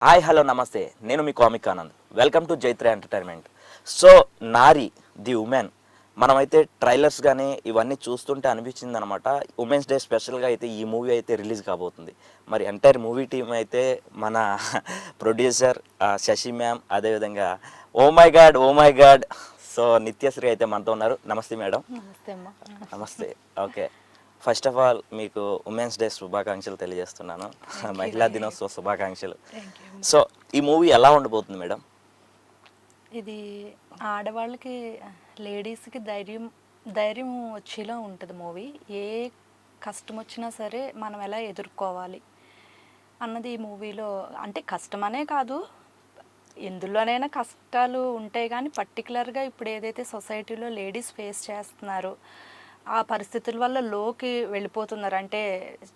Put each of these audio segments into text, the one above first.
Hi hello నమస్తే, నేను మీ comic Anand. Welcome to Jaitra entertainment. So Naari the women, మనమైతే ట్రైలర్స్ కానీ ఇవన్నీ చూస్తుంటే అనిపించింది అనమాట. ఉమెన్స్ డే స్పెషల్గా అయితే ఈ మూవీ అయితే రిలీజ్ కాబోతుంది. మరి ఎంటైర్ మూవీ టీం అయితే మన ప్రొడ్యూసర్ శశి మ్యామ్, అదేవిధంగా oh my god so Nithyasri అయితే మనతో ఉన్నారు. నమస్తే మేడం. నమస్తే అమ్మా. నమస్తే. ఓకే, ఫస్ట్ ఆఫ్ ఆల్ మీకు ఉమెన్స్ డే శుభాకాంక్షలు తెలియజేస్తున్నాను. మహిళా దినోత్సవ శుభాకాంక్షలు. సో ఈ మూవీ ఎలా ఉండబోతుంది మేడం? ఇది ఆడవాళ్ళకి లేడీస్కి ధైర్యం వచ్చేలా ఉంటుంది మూవీ. ఏ కష్టం వచ్చినా సరే మనం ఎలా ఎదుర్కోవాలి అన్నది ఈ మూవీలో. అంటే కష్టమనే కాదు, ఎందులోనైనా కష్టాలు ఉంటాయి, కానీ పర్టికులర్గా ఇప్పుడు ఏదైతే సొసైటీలో లేడీస్ ఫేస్ చేస్తున్నారో ఆ పరిస్థితుల వల్ల లోకి వెళ్ళిపోతున్నారు. అంటే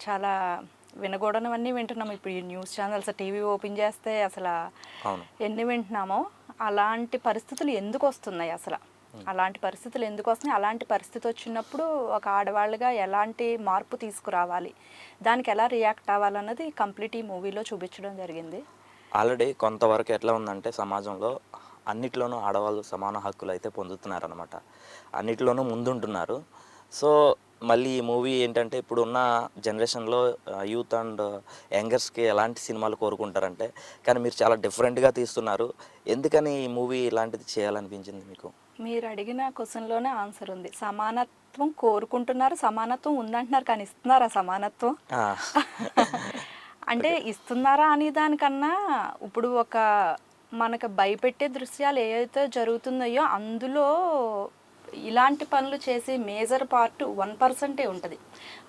చాలా వినకూడనివన్నీ వింటున్నాము ఇప్పుడు. ఈ న్యూస్ ఛానల్స్, టీవీ ఓపెన్ చేస్తే అసలు ఎన్ని వింటున్నామో. అలాంటి పరిస్థితులు ఎందుకు వస్తున్నాయి అసలు? అలాంటి పరిస్థితులు ఎందుకు వస్తున్నాయి? అలాంటి పరిస్థితి వచ్చినప్పుడు ఒక ఆడవాళ్ళుగా ఎలాంటి మార్పు తీసుకురావాలి, దానికి ఎలా రియాక్ట్ అవ్వాలన్నది కంప్లీట్ ఈ మూవీలో చూపించడం జరిగింది. ఆల్రెడీ కొంతవరకు ఎట్లా ఉందంటే సమాజంలో అన్నిట్లోనూ ఆడవాళ్ళు సమాన హక్కులు అయితే పొందుతున్నారనమాట. అన్నిట్లోనూ ముందుంటున్నారు. సో మళ్ళీ ఈ మూవీ ఏంటంటే ఇప్పుడున్న జనరేషన్లో యూత్ అండ్ యంగర్స్కి ఎలాంటి సినిమాలు కోరుకుంటారంటే, కానీ మీరు చాలా డిఫరెంట్గా తీస్తున్నారు. ఎందుకని ఈ మూవీ ఇలాంటిది చేయాలనిపించింది మీకు? మీరు అడిగిన క్వశ్చన్లోనే ఆన్సర్ ఉంది. సమానత్వం కోరుకుంటున్నారు, సమానత్వం ఉందంటున్నారు, కానీ ఇస్తున్నారా సమానత్వం? అంటే ఇస్తున్నారా అనే దానికన్నా ఇప్పుడు ఒక మనకు భయపెట్టే దృశ్యాలు ఏవైతే జరుగుతున్నాయో అందులో ఇలాంటి పనులు చేసి మేజర్ పార్ట్ 1% ఉంటుంది.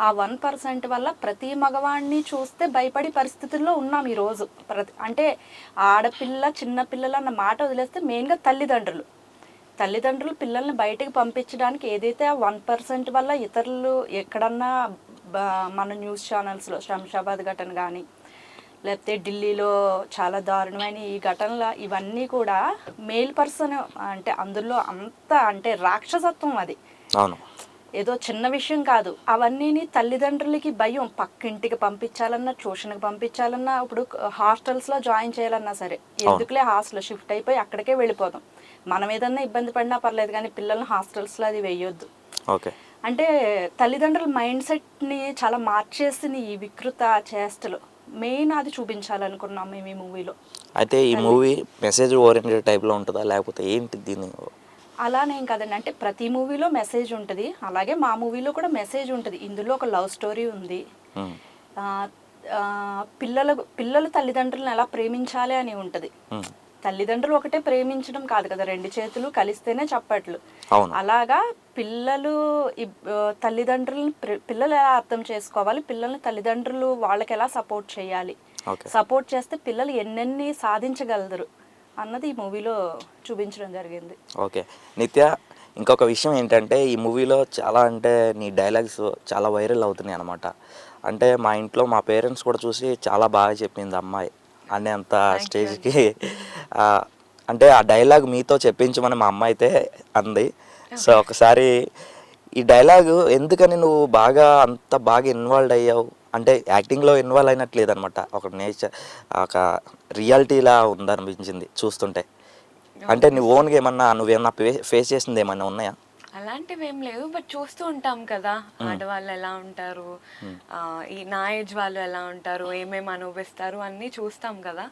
ఆ 1% వల్ల ప్రతి మగవాడిని చూస్తే భయపడి పరిస్థితుల్లో ఉన్నాం ఈరోజు. అంటే ఆడపిల్ల, చిన్నపిల్లలు అన్న మాట వదిలేస్తే మెయిన్గా తల్లిదండ్రులు పిల్లల్ని బయటికి పంపించడానికి ఏదైతే ఆ 1% వల్ల ఇతరులు ఎక్కడన్నా మన న్యూస్ ఛానల్స్లో శంషాబాద్ ఘటన కానీ, లేకపోతే ఢిల్లీలో చాలా దారుణమైన ఈ ఘటనలు, ఇవన్నీ కూడా మేల్ పర్సన్, అంటే అందులో అంత అంటే రాక్షసత్వం. అది అవును, ఏదో చిన్న విషయం కాదు. అవన్నీ తల్లిదండ్రులకి భయం. పక్కింటికి పంపించాలన్నా, ట్యూషన్కి పంపించాలన్నా, ఇప్పుడు హాస్టల్స్లో జాయిన్ చేయాలన్నా సరే, ఎందుకులే హాస్టల్ షిఫ్ట్ అయిపోయి అక్కడికే వెళ్ళిపోదాం. మనం ఏదన్నా ఇబ్బంది పడినా పర్లేదు, కానీ పిల్లల్ని హాస్టల్స్లో అది వేయొద్దు. ఓకే, అంటే తల్లిదండ్రుల మైండ్ సెట్ని చాలా మార్చేసిన ఈ వికృత చేష్టలు మెయిన్ అది చూపించాలనుకున్నాం మేము ఈ మూవీలో. అయితే ఈ మూవీ మెసేజ్ ఓరియంటెడ్ టైప్లో ఉంటుందా, లేకపోతే ఏంటి దీని? అలానేం కదండి, అంటే ప్రతి మూవీలో మెసేజ్ ఉంటుంది. అలాగే మా మూవీలో కూడా మెసేజ్ ఉంటుంది. ఇందులో ఒక లవ్ స్టోరీ ఉంది. పిల్లలు తల్లిదండ్రులను ఎలా ప్రేమించాలి అని ఉంటుంది. తల్లిదండ్రులు ఒకటే ప్రేమించడం కాదు కదా, 2 చేతులు కలిస్తేనే చప్పట్లు. అలాగా పిల్లలు పిల్లలు ఎలా అర్థం చేసుకోవాలి, పిల్లల్ని తల్లిదండ్రులు వాళ్ళకి ఎలా సపోర్ట్ చేయాలి, సపోర్ట్ చేస్తే పిల్లలు ఎన్నెన్ని సాధించగలరు అన్నది ఈ మూవీలో చూపించడం జరిగింది. ఓకే నిత్య, ఇంకొక విషయం ఏంటంటే ఈ మూవీలో చాలా అంటే నీ డైలాగ్స్ చాలా వైరల్ అవుతున్నాయి అనమాట. అంటే మా ఇంట్లో మా పేరెంట్స్ కూడా చూసి చాలా బాగా చెప్పింది అమ్మాయి అనేంత స్టేజ్కి. అంటే ఆ డైలాగ్ మీతో చెప్పించమని మా అమ్మ అయితే అంది. సో ఒకసారి ఈ డైలాగు ఎందుకని నువ్వు అంత బాగా ఇన్వాల్వ్ అయ్యావు అంటే, యాక్టింగ్లో ఇన్వాల్వ్ అయినట్లు లేదనమాట, ఒక నేచర్, ఒక రియాలిటీలా ఉందనిపించింది చూస్తుంటే. అంటే నువ్వు ఓన్గా నువ్వేమన్నా ఫేస్ చేసింది ఏమన్నా ఉన్నాయా? అలాంటివి ఏం లేవు, బట్ చూస్తూ ఉంటాం కదా ఆడవాళ్ళు ఎలా ఉంటారు, ఈ నా ఏజ్ వాళ్ళు ఎలా ఉంటారు, ఏమేమి అనుభవిస్తారు అన్నీ చూస్తాం కదా.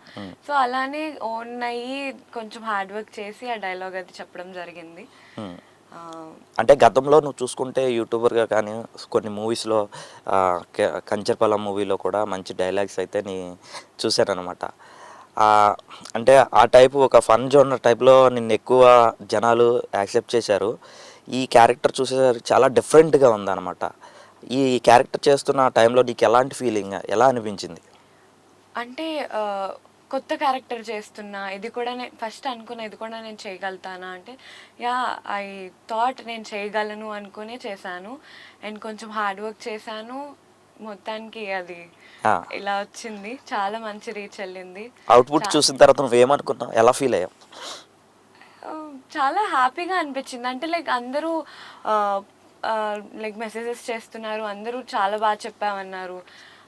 సో అలానే ఓన్ అయ్యి కొంచెం హార్డ్ వర్క్ చేసి ఆ డైలాగ్ అది చెప్పడం జరిగింది. అంటే గతంలో నువ్వు చూసుకుంటే యూట్యూబర్గా కానీ కొన్ని మూవీస్లో, కంచర్పాలెం మూవీలో కూడా మంచి డైలాగ్స్ అయితే నీ చూశారనమాట. అంటే ఆ టైపు ఒక ఫన్ జోనర్ టైప్లో నిన్ను ఎక్కువ జనాలు యాక్సెప్ట్ చేశారు. ఈ క్యారెక్టర్ చూసేసరికి చాలా డిఫరెంట్గా ఉందన్నమాట. ఈ క్యారెక్టర్ చేస్తున్న టైంలో నీకు ఎలాంటి ఫీలింగ్, ఎలా అనిపించింది? అంటే కొత్త క్యారెక్టర్ చేస్తున్నా, ఇది కూడా ఫస్ట్ అనుకున్నా ఇది కూడా నేను చేయగలుగుతానా అంటే, యా ఐ థాట్ నేను చేయగలను అనుకునే చేశాను. అండ్ కొంచెం హార్డ్ వర్క్ చేశాను, మొత్తానికి అది ఇలా వచ్చింది. చాలా మంచి రీచ్ వెళ్ళింది. అవుట్పుట్ చూసిన తర్వాత నువ్వు ఏమనుకున్నావు, ఎలా ఫీల్ అయ్యావు? చాలా హ్యాపీగా అనిపించింది. అంటే లైక్ అందరూ లైక్ మెసేజెస్ చేస్తున్నారు, అందరూ చాలా బాగా చెప్పామన్నారు.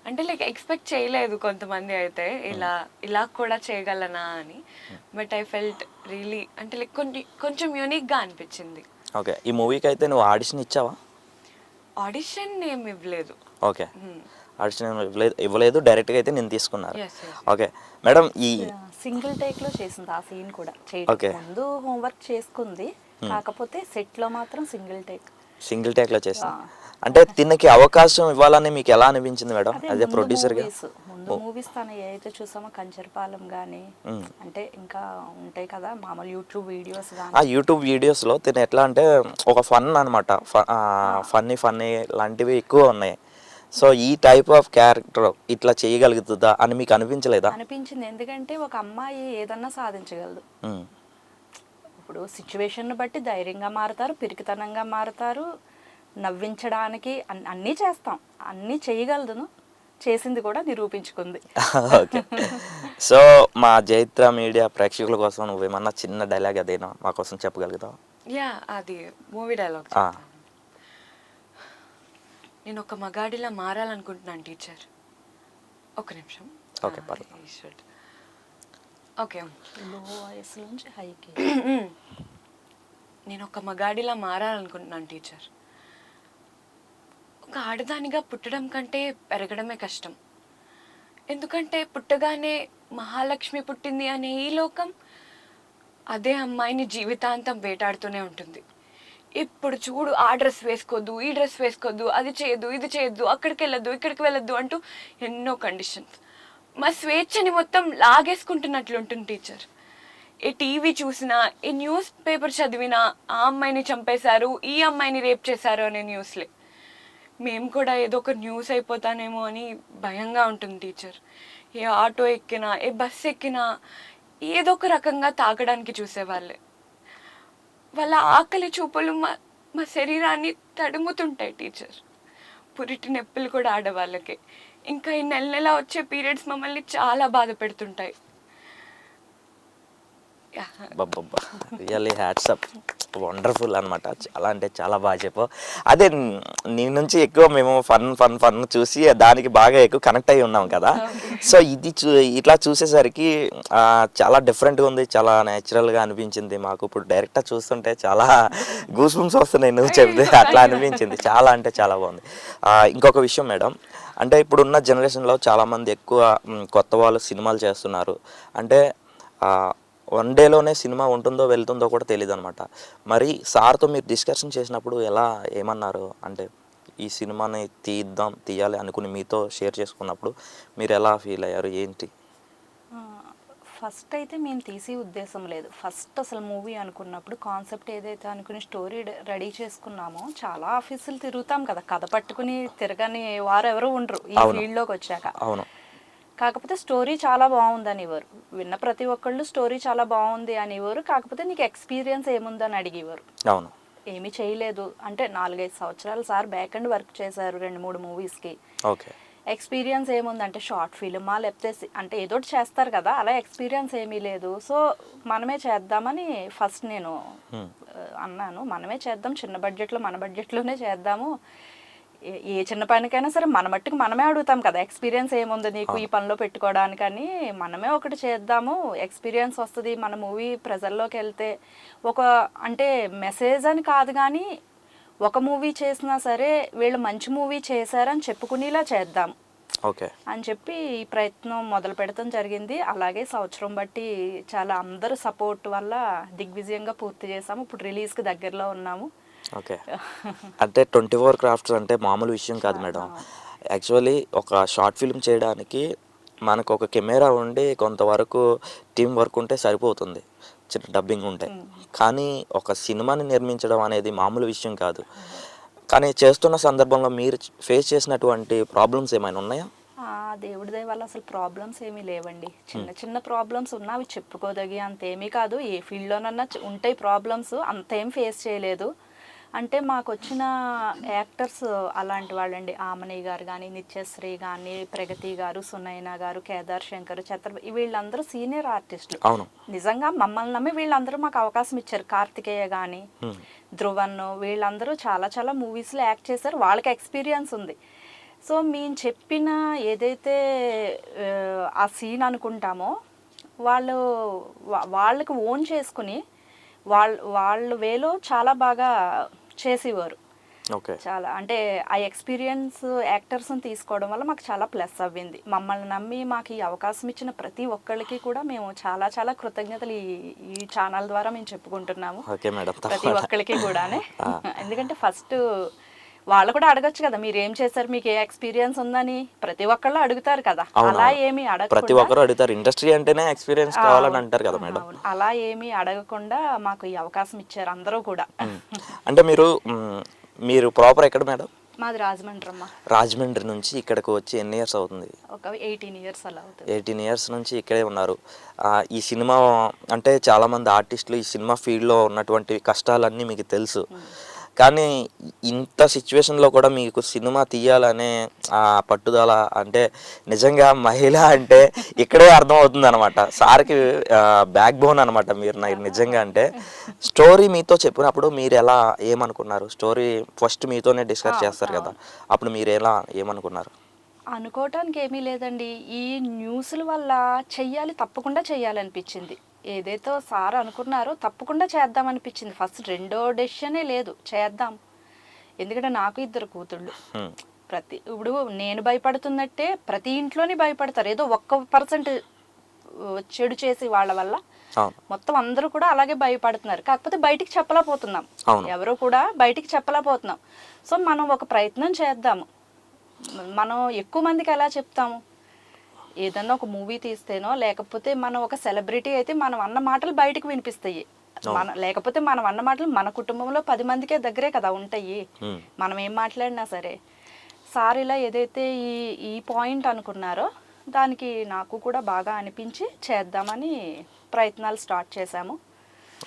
అంటే లైక్ ఎక్స్పెక్ట్ చేయలేదు కొంతమంది అయితే ఇలా కూడా చేయగలనా అని. బట్ ఐ ఫెల్ట్ రియలీ అంటే లైక్ కొంచెం యూనిక్గా అనిపించింది. ఓకే, ఈ మూవీకి అయితే నువ్వు ఆడిషన్ ఇచ్చావా? ఆడిషన్ ఏమి ఇవ్వలేదు. ఓకే, ఆడిషన్ ఇవ్వలేదు, డైరెక్ట్గా అయితే నేను తీసుకున్నారు. Yes, yes. ఓకే మేడం, ఈ సింగిల్ టేక్ లో చేసింది ఆ సీన్ కూడా. Okay. ముందు హోంవర్క్ చేసుకుంది, కాకపోతే సెట్ లో మాత్రం సింగిల్ టేక్. సింగిల్ టేక్లో చేసింది. అంటే తిన్నకి అవకాశం ఇవ్వాలని మీకు ఎలా అనిపించింది మేడం అదే ప్రొడ్యూసర్గా? ముందు మూవీస్ తను ఏదైతే చూసామో కంచరపాలెం కానీ, అంటే ఇంకా ఉంటాయి కదా మామూలు యూట్యూబ్ వీడియోస్ ఆ కానీ. యూట్యూబ్ వీడియోస్లో తిన ఎట్లా అంటే ఒక ఫన్ అనమాట, ఫన్నీ లాంటివి ఎక్కువ ఉన్నాయి. సో ఈ టైప్ ఆఫ్ క్యారెక్టర్ ఇట్లా చేయగలుగుతుందా అని మీకు అనిపించలేదా? అనిపించింది, ఎందుకంటే ఒక అమ్మాయి ఏదన్నా సాధించగలదు. ఉమ్, ఇప్పుడు సిచ్యువేషన్ బట్టి ధైర్యంగా మారుతారు, పిరికితనంగా మారుతారు, నవ్వించడానికి అన్నీ చేస్తాం, అన్నీ చేయగలదును, చేసింది కూడా నిరూపించుకుంది. ఓకే. సో మా జైత్ర మీడియా ప్రేక్షకుల కోసం నువ్వేమన్నా చిన్న డైలాగ్ అదేనా మా కోసం చెప్పగలుగుతావా? యా, అది మూవీ డైలాగ్. నేను ఒక మగాడిలా మారాలనుకుంటున్నాను టీచర్. ఒక నిమిషం. ఓకే, పర్లేదు. ఓకే. లో వాయిస్ నుంచి హైకి. నేను ఒక మగాడిలా మారాలనుకుంటున్నాను టీచర్. ఒక ఆడదానిగా పుట్టడం కంటే పెరగడమే కష్టం. ఎందుకంటే పుట్టగానే మహాలక్ష్మి పుట్టింది అనే ఈ లోకం అదే అమ్మాయిని జీవితాంతం వేటాడుతూనే ఉంటుంది. ఇప్పుడు చూడు, ఆ డ్రెస్ వేసుకోవద్దు, ఈ డ్రెస్ వేసుకోవద్దు, అది చేయొద్దు, ఇది చేయొద్దు, అక్కడికి వెళ్ళొద్దు, ఇక్కడికి వెళ్ళొద్దు అంటూ ఎన్నో కండిషన్స్. మా స్వేచ్ఛని మొత్తం లాగేసుకుంటున్నట్లు ఉంటుంది టీచర్. ఏ టీవీ చూసినా, ఏ న్యూస్ పేపర్ చదివినా ఆ అమ్మాయిని చంపేశారు, ఈ అమ్మాయిని రేప్ చేశారు అనే న్యూస్లే. మేము కూడా ఏదో ఒక న్యూస్ అయిపోతానేమో అని భయంగా ఉంటుంది టీచర్. ఏ ఆటో ఎక్కినా, ఏ బస్సు ఎక్కినా ఏదో ఒక రకంగా తాకడానికి చూసేవాళ్ళే. వాళ్ళ ఆకలి చూపులు మా శరీరాన్ని తడుముతుంటాయి టీచర్. పురిటి నొప్పులు కూడా ఆడవాళ్ళకే. ఇంకా ఈ నెల వచ్చే పీరియడ్స్ మమ్మల్ని చాలా బాధ పెడుతుంటాయి. రియల్లీ హ్యాట్సప్, వండర్ఫుల్ అనమాట. చాలా అంటే చాలా బాగా చెప్పావు. అదే నీ నుంచి ఎక్కువ మేము ఫన్ చూసి దానికి బాగా ఎక్కువ కనెక్ట్ అయ్యి ఉన్నాం కదా. సో ఇది ఇట్లా చూసేసరికి చాలా డిఫరెంట్గా ఉంది, చాలా న్యాచురల్గా అనిపించింది మాకు. ఇప్పుడు డైరెక్ట్గా చూస్తుంటే చాలా గూస్ బంప్స్ వస్తున్నాయి నువ్వు చెప్తే, అట్లా అనిపించింది. చాలా అంటే చాలా బాగుంది. ఇంకొక విషయం మేడం, అంటే ఇప్పుడున్న జనరేషన్లో చాలామంది ఎక్కువ కొత్త వాళ్ళు సినిమాలు చేస్తున్నారు. అంటే వన్ డేలోనే సినిమా ఉంటుందో వెళ్తుందో కూడా తెలియదు అనమాట. మరి సార్తో మీరు డిస్కషన్ చేసినప్పుడు ఏమన్నారు? అంటే ఈ సినిమాని తీయాలి అనుకుని మీతో షేర్ చేసుకున్నప్పుడు మీరు ఎలా ఫీల్ అయ్యారు, ఏంటి? ఫస్ట్ అయితే మేము తీసే ఉద్దేశం లేదు. ఫస్ట్ అసలు మూవీ అనుకున్నప్పుడు కాన్సెప్ట్ ఏదైతే అనుకుని స్టోరీ రెడీ చేసుకున్నామో, చాలా ఆఫీసులు తిరుగుతాం కదా, కథ పట్టుకుని తిరగని వారు ఎవరు ఉండరు ఈ ఫీల్డ్లోకి వచ్చాక. అవును. కాకపోతే స్టోరీ చాలా బాగుంది అనేవారు, విన్న ప్రతి ఒక్కళ్ళు స్టోరీ చాలా బాగుంది అనేవారు. కాకపోతే నీకు ఎక్స్పీరియన్స్ ఏముందని అడిగేవారు. అవును. ఏమీ చేయలేదు అంటే 4-5 సంవత్సరాలు సార్ బ్యాక్ అండ్ వర్క్ చేశారు 2-3 మూవీస్కి. ఓకే. ఎక్స్పీరియన్స్ ఏముందంటే షార్ట్ ఫిల్మా లేకపోతే అంటే ఏదో చేస్తారు కదా, అలా ఎక్స్పీరియన్స్ ఏమీ లేదు. సో మనమే చేద్దామని ఫస్ట్ నేను అన్నాను, మనమే చేద్దాం, చిన్న బడ్జెట్లో మన బడ్జెట్లోనే చేద్దాము. ఏ చిన్న పనికైనా సరే మన మట్టుకు మనమే అడుగుతాం కదా, ఎక్స్పీరియన్స్ ఏముంది నీకు ఈ పనిలో పెట్టుకోవడానికని. మనమే ఒకటి చేద్దాము, ఎక్స్పీరియన్స్ వస్తుంది, మన మూవీ ప్రజల్లోకి వెళ్తే ఒక అంటే మెసేజ్ అని కాదు కానీ ఒక మూవీ చేసినా సరే వీళ్ళు మంచి మూవీ చేశారని చెప్పుకునేలా చేద్దాం ఓకే అని చెప్పి ఈ ప్రయత్నం మొదలు పెడతాం జరిగింది. అలాగే సంవత్సరం బట్టి చాలా అందరూ సపోర్ట్ వల్ల దిగ్విజయంగా పూర్తి చేసాము. ఇప్పుడు రిలీజ్కి దగ్గరలో ఉన్నాము. ఓకే. అంటే 24 క్రాఫ్ట్స్ అంటే మామూలు విషయం కాదు మేడం. యాక్చువల్లీ ఒక షార్ట్ ఫిల్మ్ చేయడానికి మనకు ఒక కెమెరా ఉండి కొంతవరకు టీం వర్క్ ఉంటే సరిపోతుంది, చిన్న డబ్బింగ్ ఉంటే. కానీ ఒక సినిమాని నిర్మించడం అనేది మామూలు విషయం కాదు. కానీ చేస్తున్న సందర్భంలో మీరు ఫేస్ చేసినటువంటి ప్రాబ్లమ్స్ ఏమైనా ఉన్నాయా? దేవుడి దయ వల్ల అసలు ప్రాబ్లమ్స్ ఏమీ లేవండి. చిన్న చిన్న ప్రాబ్లమ్స్ ఉన్నా అవి చెప్పుకోదగి అంతేమీ కాదు. ఏ ఫీల్డ్లోనన్నా ఉంటాయి ప్రాబ్లమ్స్, అంతేం ఫేస్ చేయలేదు. అంటే మాకు వచ్చిన యాక్టర్స్ అలాంటి వాళ్ళండి. ఆమని గారు కానీ, నిత్యశ్రీ కానీ, ప్రగతి గారు, సునైనా గారు, కేదార్ శంకర్, ఛత్రపతి, వీళ్ళందరూ సీనియర్ ఆర్టిస్టులు. అవును. నిజంగా మమ్మల్ని నమ్మి వీళ్ళందరూ మాకు అవకాశం ఇచ్చారు. కార్తికేయ కానీ, ధ్రువన్, వీళ్ళందరూ చాలా చాలా మూవీస్లో యాక్ట్ చేశారు. వాళ్ళకి ఎక్స్పీరియన్స్ ఉంది. సో మేము చెప్పిన ఏదైతే ఆ సీన్ అనుకుంటామో వాళ్ళు వాళ్ళకి ఓన్ చేసుకుని వాళ్ళ వేలో చాలా బాగా చేసేవారు. ఓకే. చాలా అంటే ఆ ఎక్స్పీరియన్స్ యాక్టర్స్ని తీసుకోవడం వల్ల మాకు చాలా ప్లస్ అవ్వింది. మమ్మల్ని నమ్మి మాకు ఈ అవకాశం ఇచ్చిన ప్రతి ఒక్కళ్ళకి కూడా మేము చాలా చాలా కృతజ్ఞతలు ఈ ఛానల్ ద్వారా మేము చెప్పుకుంటున్నాము. Okay madam. ప్రతి ఒక్కళ్ళకి కూడానే. ఎందుకంటే ఫస్ట్ వాళ్ళు కూడా అడగచ్చు కదా, మీరు ఏం చేశారు, మీకు ఏ ఎక్స్పీరియన్స్ ఉందని ప్రతి ఒక్కళ్ళు అడుగుతారు కదా. అలా ఏమీ ప్రతి అడగకుండా ఒక్కరు అడుగుతారు, ఇండస్ట్రీ అంటేనే ఎక్స్పీరియన్స్ కావాలని అంటారు కదా మేడం. అవును, అలా ఏమీ అడగకుండా మాకు ఈ అవకాశం ఇచ్చారు అందరూ కూడా. అంటే మీరు ప్రాపర్ ఎక్కడ మేడం? మాది రాజమండ్రి అమ్మ. రాజమండ్రి నుంచి ఇక్కడికి వచ్చి ఎన్ని ఇయర్స్ అవుతుంది? ఒక 18 ఇయర్స్ అలా అవుతుంది. 18 ఇయర్స్ నుంచి ఇక్కడే ఉన్నారు. ఈ సినిమా అంటే చాలామంది ఆర్టిస్టులు ఈ సినిమా ఫీల్డ్లో ఉన్నటువంటి కష్టాలన్నీ మీకు తెలుసు. కానీ ఇంత సిచ్యువేషన్లో కూడా మీకు సినిమా తీయాలనే పట్టుదల అంటే నిజంగా మహిళ అంటే ఇక్కడే అర్థమవుతుంది అనమాట. సార్కి బ్యాక్ బోన్ అనమాట మీరు. నాకు నిజంగా అంటే స్టోరీ మీతో చెప్పినప్పుడు మీరు ఎలా ఏమనుకున్నారు? స్టోరీ ఫస్ట్ మీతోనే డిస్కస్ చేస్తారు కదా, అప్పుడు మీరు ఎలా ఏమనుకున్నారు? అనుకోవటానికి ఏమీ లేదండి, ఈ న్యూస్ల వల్ల తప్పకుండా చెయ్యాలనిపించింది. ఏదైతే సార్ అనుకున్నారో తప్పకుండా చేద్దాం అనిపించింది. ఫస్ట్ రెండో డెసిషనే లేదు, చేద్దాం. ఎందుకంటే నాకు 2 కూతుళ్ళు. ఇప్పుడు నేను భయపడుతున్నట్టే ప్రతి ఇంట్లోనే భయపడతారు, ఏదో 1% చెడు చేసి వాళ్ళ వల్ల మొత్తం అందరూ కూడా అలాగే భయపడుతున్నారు. కాకపోతే బయటికి చెప్పలేకపోతున్నాం, ఎవరు కూడా బయటికి చెప్పలేకపోతున్నాం. సో మనం ఒక ప్రయత్నం చేద్దాము. మనం ఎక్కువ మందికి ఎలా చెప్తాము? ఏదన్నా ఒక మూవీ తీస్తేనో లేకపోతే మనం ఒక సెలబ్రిటీ అయితే మనం అన్న మాటలు బయటకు వినిపిస్తాయి. లేకపోతే మనం అన్న మాటలు మన కుటుంబంలో 10 మందికే దగ్గరే కదా ఉంటాయి. మనం ఏం మాట్లాడినా సరే. సార్ ఇలా ఏదైతే ఈ పాయింట్ అనుకున్నారో దానికి నాకు కూడా బాగా అనిపించి చేద్దామని ప్రయత్నాలు స్టార్ట్ చేశాము.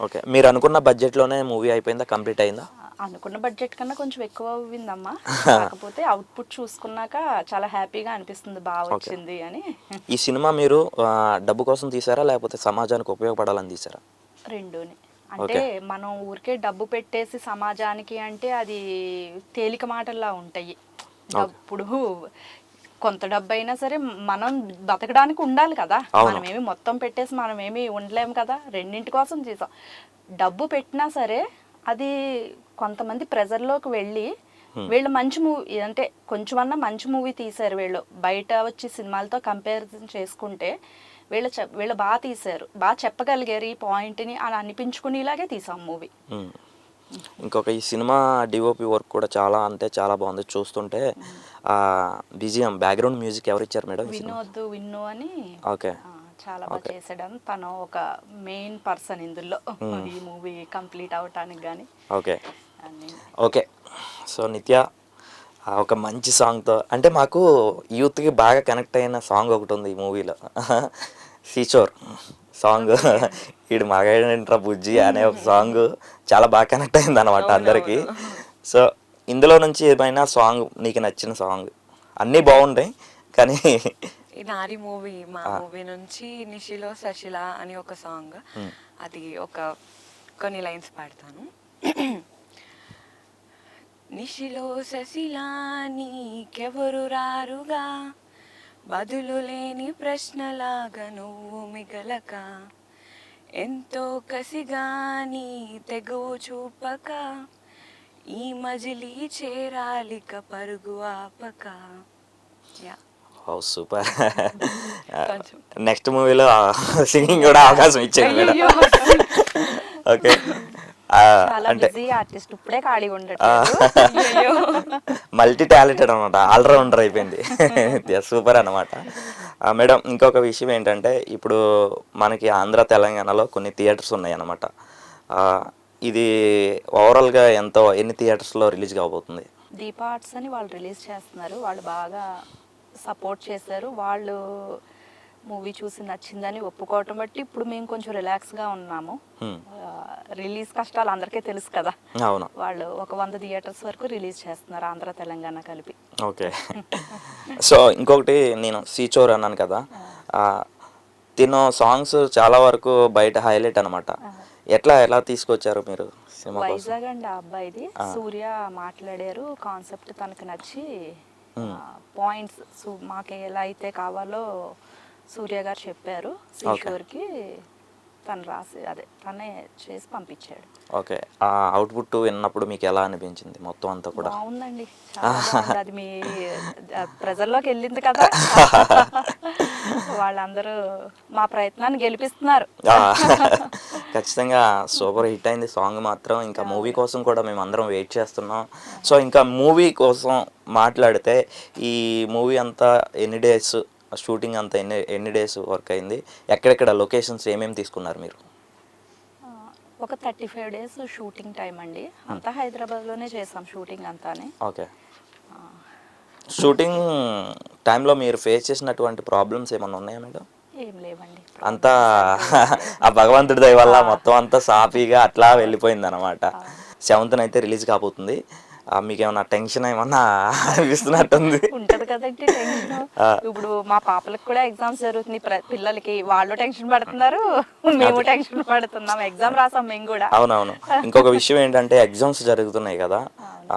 ఓకే. మీరు అనుకున్న బడ్జెట్లోనే మూవీ అయిపోయిందా, కంప్లీట్ అయిందా? అనుకున్న బడ్జెట్ కన్నా కొంచెం ఎక్కువ అవ్విందమ్మా. కాకపోతే అవుట్పుట్ చూసుకున్నాక చాలా హ్యాపీగా అనిపిస్తుంది, బాగా వచ్చింది అని. ఈ సినిమా మీరు డబ్బు కోసం తీసారా లేకపోతే సమాజానికి ఉపయోగపడాలని తీసారా? రెండుని. అంటే మనం ఊరికే డబ్బు పెట్టేసి సమాజానికి అంటే అది తేలిక మాటల్లా ఉంటాయి. ఇప్పుడు కొంత డబ్బు అయినా సరే మనం బతకడానికి ఉండాలి కదా. మనమేమి మొత్తం పెట్టేసి మనమేమి ఉండలేము కదా. రెండింటి కోసం చేసాం. డబ్బు పెట్టినా సరే అది కొంతమంది ప్రెజర్లోకి వెళ్ళి వీళ్ళు మంచి మూవీ అంటే కొంచెమన్నా మంచి మూవీ తీశారు. వీళ్ళు బయట వచ్చి సినిమాలతో కంపారిజన్ చేసుకుంటే వీళ్ళు బాగా తీశారు, బాగా చెప్పగలిగారు ఈ పాయింట్ని అని అనిపించుకునేలాగే తీసాం మూవీ. ఇంకొక ఈ సినిమా డిఓపి వర్క్ కూడా చాలా చాలా బాగుంది. చూస్తుంటే బిజిఎం బ్యాక్గ్రౌండ్ మ్యూజిక్ ఎవరు ఇచ్చారు మేడం? విన్ను అని. ఓకే. చాలా బాగా చేసాడు. తను ఒక మెయిన్ పర్సన్ ఇందులో ఈ మూవీ కంప్లీట్ అవటానికి కానీ. Okay okay. సో నిత్య ఒక మంచి సాంగ్తో అంటే మాకు యూత్కి బాగా కనెక్ట్ అయిన సాంగ్ ఒకటి ఉంది ఈ మూవీలో, సీచోర్ సాంగ్. ఈడు మగాడంట్రా బుజ్జి అనే ఒక సాంగ్ చాలా బాగా కనెక్ట్ అయింది అనమాట అందరికీ. సో ఇందులో నుంచి ఏమైనా సాంగ్ నీకు నచ్చిన సాంగ్? అన్నీ బాగుంటాయి కానీ ఈ నారి మూవీ, మా మూవీ నుంచి నిషిలో సశిల అని ఒక సాంగ్, అది కొన్ని లైన్స్ పాడతాను. నిషిలో సశిలా నీకెవరు రారుగా, బదులు లేని ప్రశ్నలాగా నువ్వు మిగలక, ఎంతో కసిగా నీ తెగువ చూపక, ఈ మజిలీ చేరాలిక పరుగు ఆపక. సూపర్. నెక్స్ట్ మూవీలో సింగింగ్ కూడా అవకాశం ఇచ్చాను మేడం. ఓకే. అంటే మల్టీ టాలెంటెడ్ అనమాట, ఆల్రౌండర్ అయిపోయింది. సూపర్ అనమాట మేడం. ఇంకొక విషయం ఏంటంటే ఇప్పుడు మనకి ఆంధ్ర తెలంగాణలో కొన్ని థియేటర్స్ ఉన్నాయి అన్నమాట. ఇది ఓవరాల్గా ఎన్ని థియేటర్స్లో రిలీజ్ కాబోతుంది? దీపా ఆర్ట్స్ అని వాళ్ళు రిలీజ్ చేస్తున్నారు. వాళ్ళు బాగా సపోర్ట్ చేశారు. వాళ్ళు మూవీ చూసి నచ్చిందని ఒప్పుకోవటం బట్టి ఇప్పుడు మేము కొంచెం రిలాక్స్గా ఉన్నాము. రిలీజ్ కష్టాలు అందరికీ తెలుసు కదా. అవును. వాళ్ళు ఒక 100 థియేటర్స్ వరకు రిలీజ్ చేస్తున్నారు, ఆంధ్ర తెలంగాణ కలిపి. ఓకే. సో ఇంకొకటి, నేను సీచోర్ అన్నాను కదా, తిను సాంగ్స్ చాలా వరకు బయట హైలైట్ అనమాట. ఎలా తీసుకొచ్చారు మీరు సినిమా? వైజాగ్ అండి ఆ అబ్బాయిది. సూర్య మాట్లాడారు, కాన్సెప్ట్ తనకు నచ్చి పాయింట్స్ మాకు ఎలా అయితే కావాలో సూర్య గారు చెప్పారు శ్రీశోర్కి, తను రాసి తనే చేసి పంపించాడు. ఓకే. ఆ అవుట్పుట్ విన్నప్పుడు మీకు ఎలా అనిపించింది మొత్తం అంతా కూడా? బాగుందండి, చాలా బాగుంది. అది మీ ప్రజల్లోకి వెళ్ళింది కదా, వాళ్ళందరూ మా ప్రయత్నాన్ని గెలిపిస్తున్నారు. ఖచ్చితంగా సూపర్ హిట్ అయింది సాంగ్ మాత్రం. ఇంకా మూవీ కోసం కూడా మేము అందరం వెయిట్ చేస్తున్నాం. సో ఇంకా మూవీ కోసం మాట్లాడితే ఈ మూవీ అంతా ఎన్ని డేస్ షూటింగ్ అంతా ఎన్ని డేస్ వర్క్ అయింది, ఎక్కడెక్కడ లొకేషన్స్ ఏమేమి తీసుకున్నారు మీరు? ఒక 35 days షూటింగ్ టైం అండి. అంతా హైదరాబాద్లోనే చేసాం షూటింగ్ అంతానే. ఓకే. షూటింగ్ టైంలో మీరు ఫేస్ చేసినటువంటి ప్రాబ్లమ్స్ ఏమైనా ఉన్నాయా మేడం? ఏం లేవండి, అంతా ఆ భగవంతుడి దయ వల్ల మొత్తం అంతా సాఫీగా అట్లా వెళ్ళిపోయింది అనమాట. 7th అయితే రిలీజ్ కాబోతుంది. మీకు ఏమన్నా టెన్షన్ ఏమన్నా అనిపిస్తున్నట్టుంది? ఉంటది కదండి టెన్షన్. ఇప్పుడు మా పాపలకు కూడా ఎగ్జామ్స్ జరుగుతుంది, పిల్లలకి వాళ్ళు టెన్షన్ పడుతున్నారు, మేము టెన్షన్ పడుతున్నాం. ఎగ్జామ్ రాసాం మేము కూడా. అవునవును. ఇంకొక విషయం ఏంటంటే ఎగ్జామ్స్ జరుగుతున్నాయి కదా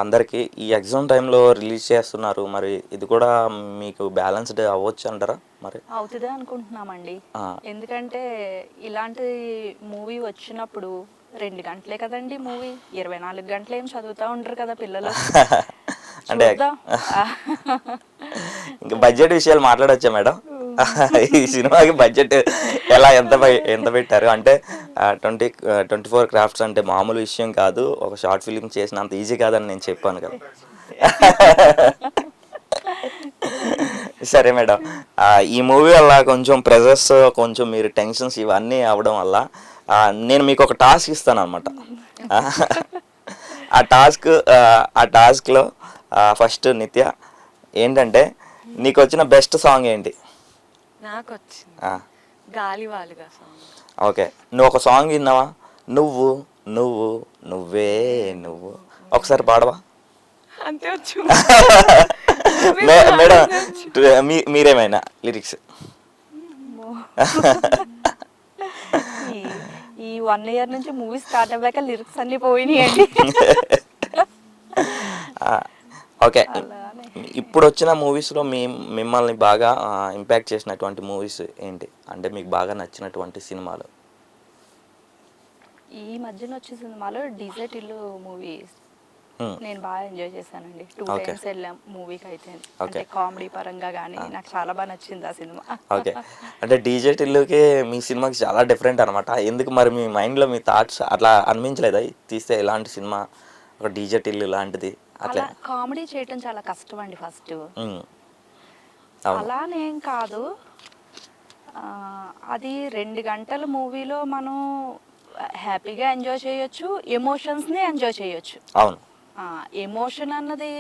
అందరికి, ఈ ఎగ్జామ్ టైంలో రిలీజ్ చేస్తున్నారు. మరి ఇది కూడా మీకు బ్యాలెన్స్డ్ అవ్వచ్చు అంటారా? మరి అవుతుంది అనుకుంటున్నామండి. ఎందుకంటే ఇలాంటి మూవీ వచ్చినప్పుడు 2 గంటలే కదండి మూవీ, 24 గంటలు ఏం చదువుతూ ఉంటారు కదా పిల్లలు. అంటే ఇంకా బడ్జెట్ విషయాలు మాట్లాడొచ్చా మేడం? ఈ సినిమాకి బడ్జెట్ ఎలా ఎంత పెట్టారు? అంటే 24 క్రాఫ్ట్స్ అంటే మామూలు విషయం కాదు, ఒక షార్ట్ ఫిలిం చేసినంత ఈజీ కాదని నేను చెప్పాను కదా. సరే మేడం, ఈ మూవీ వల్ల కొంచెం ప్రెజర్స్, కొంచెం మీరు టెన్షన్స్ ఇవన్నీ అవ్వడం వల్ల నేను మీకు ఒక టాస్క్ ఇస్తాను అనమాట. ఆ టాస్క్లో ఫస్ట్ నిత్య ఏంటంటే, నీకు వచ్చిన బెస్ట్ సాంగ్ ఏంటి? నాకు వచ్చింది గాలివాలుగా సాంగ్. ఓకే, నువ్వు ఒక సాంగ్ విన్నావా? నువ్వు నువ్వు నువ్వే నువ్వు, ఒకసారి పాడవా? అంతే వచ్చు మేడం. మీరేమైనా లిరిక్స్? ఈ 1 year నుంచి మూవీ స్టార్ట్ అవ్వాక లిరిక్స్ అన్ని పోయినాయండి. ఓకే, ఇప్పుడు వచ్చిన మూవీస్లో మిమ్మల్ని బాగా ఇంపాక్ట్ చేసినటువంటి మూవీస్ ఏంటి? అంటే మీకు బాగా నచ్చినటువంటి సినిమాలు? ఈ మధ్యన వచ్చే సినిమాలో డీజే టిల్లు మూవీ నేను బాగా ఎంజాయ్ చేశానండి. 2 times వెళ్ళాం మూవీకి అయితే. అంటే కామెడీ పరంగా కానీ నాకు చాలా బాగా నచ్చింది ఆ సినిమా. ఓకే, అంటే డీజే టిల్లుకి మీ సినిమాకి చాలా డిఫరెంట్ అనమాట. ఎందుకు మరి మీ మైండ్లో మీ థాట్స్ అట్లా అనిపించలేదా తీస్తే ఇలాంటి సినిమా, ఒక డీజే టిల్లు లాంటిది? అట్లా కామెడీ చేయటం చాలా కష్టం అండి ఫస్ట్. అలానేం కాదు, అది 2 గంటల మూవీలో మనం హ్యాపీగా ఎంజాయ్ చేయొచ్చు, ఎమోషన్స్ని ఎంజాయ్ చేయొచ్చు. అవును, ఎమోషన్ అన్నది